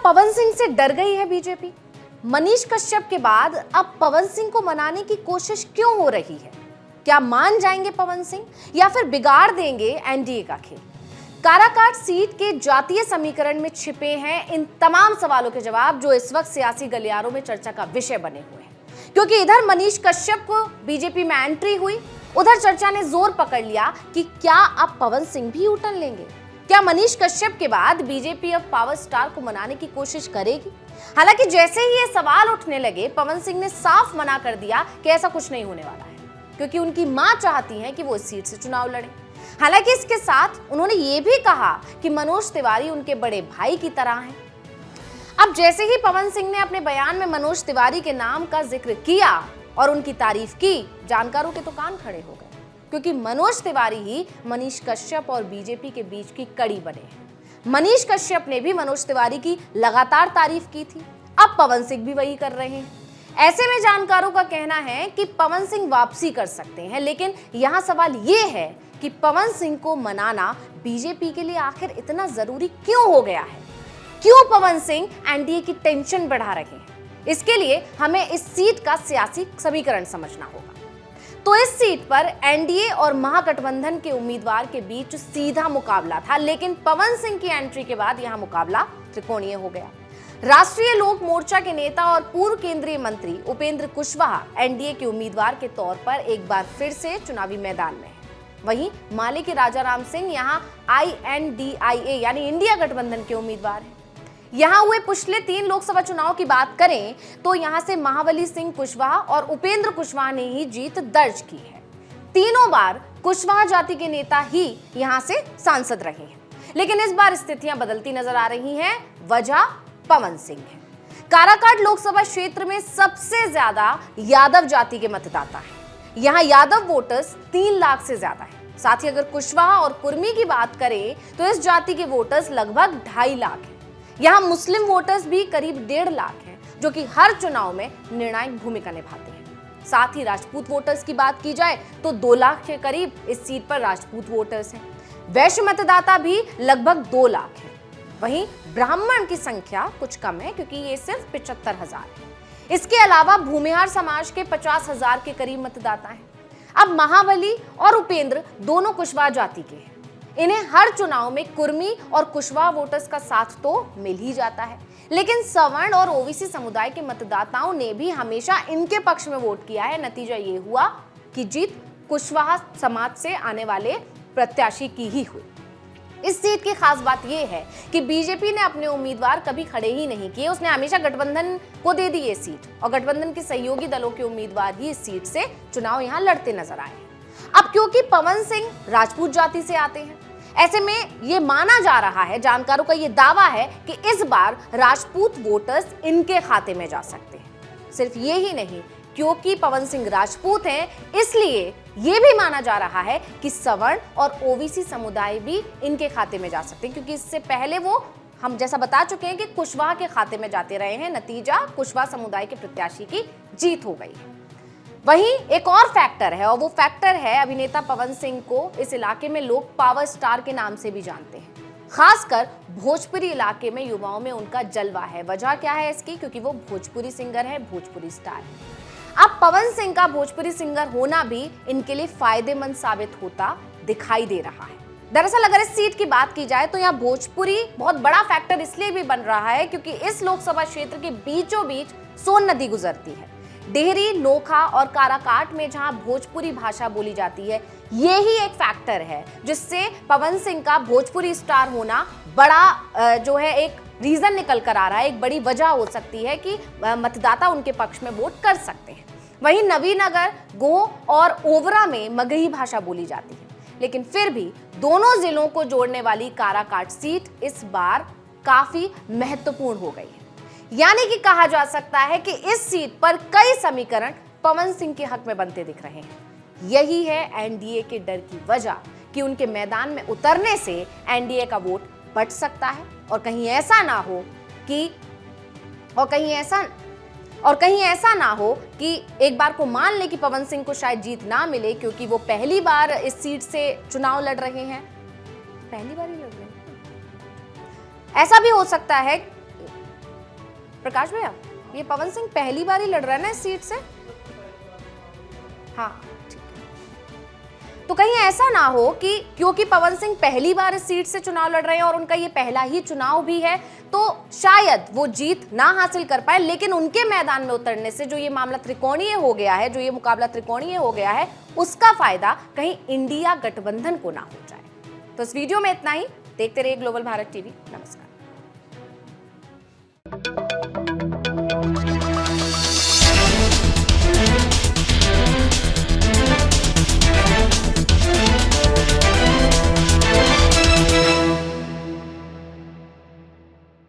पवन सिंह से डर गई है बीजेपी? मनीष कश्यप के बाद अब पवन सिंह को मनाने की कोशिश क्यों हो रही है? क्या मान जाएंगे पवन सिंह या फिर बिगाड़ देंगे एनडीए का खेल? काराकाट सीट के जातीय समीकरण में छिपे हैं इन तमाम सवालों के जवाब जो इस वक्त सियासी गलियारों में चर्चा का विषय बने हुए हैं। क्योंकि इधर मनीष कश्यप को बीजेपी में एंट्री हुई, उधर चर्चा ने जोर पकड़ लिया कि क्या अब पवन सिंह भी यूटर्न लेंगे? क्या मनीष कश्यप के बाद बीजेपी अब पावर स्टार को मनाने की कोशिश करेगी? हालांकि जैसे ही ये सवाल उठने लगे, पवन सिंह ने साफ मना कर दिया कि ऐसा कुछ नहीं होने वाला है, क्योंकि उनकी मां चाहती हैं कि वो इस सीट से चुनाव लड़े। हालांकि इसके साथ उन्होंने ये भी कहा कि मनोज तिवारी उनके बड़े भाई की तरह हैं। अब जैसे ही पवन सिंह ने अपने बयान में मनोज तिवारी के नाम का जिक्र किया और उनकी तारीफ की, जानकारों के तो कान खड़े हो गए, क्योंकि मनोज तिवारी ही मनीष कश्यप और बीजेपी के बीच की कड़ी बने हैं। मनीष कश्यप ने भी मनोज तिवारी की लगातार तारीफ की थी, अब पवन सिंह भी वही कर रहे हैं। ऐसे में जानकारों का कहना है कि पवन सिंह वापसी कर सकते हैं, लेकिन यहां सवाल यह है कि पवन सिंह को मनाना बीजेपी के लिए आखिर इतना जरूरी क्यों हो गया है? क्यों पवन सिंह एनडीए की टेंशन बढ़ा रहे हैं? इसके लिए हमें इस सीट का सियासी समीकरण समझना होगा। तो इस सीट पर एनडीए और महागठबंधन के उम्मीदवार के बीच सीधा मुकाबला था, लेकिन पवन सिंह की एंट्री के बाद यहां मुकाबला त्रिकोणीय हो गया। राष्ट्रीय लोक मोर्चा के नेता और पूर्व केंद्रीय मंत्री उपेंद्र कुशवाहा एनडीए के उम्मीदवार के तौर पर एक बार फिर से चुनावी मैदान में हैं। वहीं माले के राजाराम सिंह यहां INDIA यानी इंडिया गठबंधन के उम्मीदवार हैं। यहां हुए पिछले 3 लोकसभा चुनाव की बात करें तो यहां से महाबली सिंह कुशवाहा और उपेंद्र कुशवाहा ने ही जीत दर्ज की है। तीनों बार कुशवाहा जाति के नेता ही यहां से सांसद रहे हैं, लेकिन इस बार स्थितियां बदलती नजर आ रही हैं। वजह पवन सिंह है। काराकाट लोकसभा क्षेत्र में सबसे ज्यादा यादव जाति के मतदाता हैं। यहां यादव वोटर्स 3 लाख से ज्यादा है। साथ ही अगर कुशवाहा और कुर्मी की बात करें तो इस जाति के वोटर्स लगभग 2.5 लाख हैं। यहाँ मुस्लिम वोटर्स भी करीब 1.5 लाख हैं, जो कि हर चुनाव में निर्णायक भूमिका निभाते हैं। साथ ही राजपूत वोटर्स की बात की जाए तो 2 लाख के करीब इस सीट पर राजपूत वोटर्स हैं। वैश्य मतदाता भी लगभग 2 लाख हैं। वहीं ब्राह्मण की संख्या कुछ कम है, क्योंकि ये सिर्फ 75,000 है। इसके अलावा भूमिहार समाज के 50,000 के करीब मतदाता हैं। अब महाबली और उपेंद्र दोनों कुशवाहा जाति के हैं। इन्हें हर चुनाव में कुर्मी और कुशवाहा वोटर्स का साथ तो मिल ही जाता है, लेकिन सवर्ण और ओबीसी समुदाय के मतदाताओं ने भी हमेशा इनके पक्ष में वोट किया है। नतीजा ये हुआ कि जीत कुशवाहा समाज से आने वाले प्रत्याशी की ही हुई। इस सीट की खास बात यह है कि बीजेपी ने अपने उम्मीदवार कभी खड़े ही नहीं किए। उसने हमेशा गठबंधन को दे दी ये सीट, और गठबंधन के सहयोगी दलों के उम्मीदवार ही इस सीट से चुनाव यहां लड़ते नजर आए हैं। अब क्योंकि पवन सिंह राजपूत जाति से आते हैं, ऐसे में ये माना जा रहा है, जानकारों का ये दावा है कि इस बार राजपूत वोटर्स इनके खाते में जा सकते हैं। सिर्फ ये ही नहीं, क्योंकि पवन सिंह राजपूत हैं, इसलिए ये भी माना जा रहा है कि सवर्ण और ओबीसी समुदाय भी इनके खाते में जा सकते हैं, क्योंकि इससे पहले वो हम जैसा बता चुके हैं कि कुशवाहा के खाते में जाते रहे हैं। नतीजा कुशवाहा समुदाय के प्रत्याशी की जीत हो गई है। वहीं एक और फैक्टर है, और वो फैक्टर है अभिनेता पवन सिंह को इस इलाके में लोग पावर स्टार के नाम से भी जानते हैं। खासकर भोजपुरी इलाके में युवाओं में उनका जलवा है। वजह क्या है इसकी? क्योंकि वो भोजपुरी सिंगर है, भोजपुरी स्टार है। अब पवन सिंह का भोजपुरी सिंगर होना भी इनके लिए फायदेमंद साबित होता दिखाई दे रहा है। दरअसल अगर इस सीट की बात की जाए तो यहाँ भोजपुरी बहुत बड़ा फैक्टर इसलिए भी बन रहा है क्योंकि इस लोकसभा क्षेत्र के बीचों बीच सोन नदी गुजरती है। डेहरी, नोखा और काराकाट में जहां भोजपुरी भाषा बोली जाती है, यही एक फैक्टर है जिससे पवन सिंह का भोजपुरी स्टार होना बड़ा जो है एक रीजन निकल कर आ रहा है, एक बड़ी वजह हो सकती है कि मतदाता उनके पक्ष में वोट कर सकते हैं। वहीं नवीनगर, गोह और ओवरा में मगही भाषा बोली जाती है, लेकिन फिर भी दोनों जिलों को जोड़ने वाली काराकाट सीट इस बार काफी महत्वपूर्ण हो गई है। यानी कि कहा जा सकता है कि इस सीट पर कई समीकरण पवन सिंह के हक में बनते दिख रहे हैं। यही है एनडीए के डर की वजह कि उनके मैदान में उतरने से एनडीए का वोट बच सकता है, और कहीं ऐसा ना हो कि एक बार को मान ले कि पवन सिंह को शायद जीत ना मिले, क्योंकि वो पहली बार इस सीट से चुनाव लड़ रहे हैं। पहली बार ही लड़ रहे हैं। ऐसा भी हो सकता है प्रकाश भैया, ये पवन सिंह पहली बार ही लड़ रहा है ना इस सीट से? हाँ ठीक है। तो कहीं ऐसा ना हो कि क्योंकि पवन सिंह पहली बार इस सीट से चुनाव लड़ रहे हैं और उनका ये पहला ही चुनाव भी है, तो शायद वो जीत ना हासिल कर पाए, लेकिन उनके मैदान में उतरने से जो ये मामला त्रिकोणीय हो गया है, जो ये मुकाबला त्रिकोणीय हो गया है, उसका फायदा कहीं इंडिया गठबंधन को ना हो जाए। तो इस वीडियो में इतना ही। देखते रहिए ग्लोबल भारत टीवी। नमस्कार।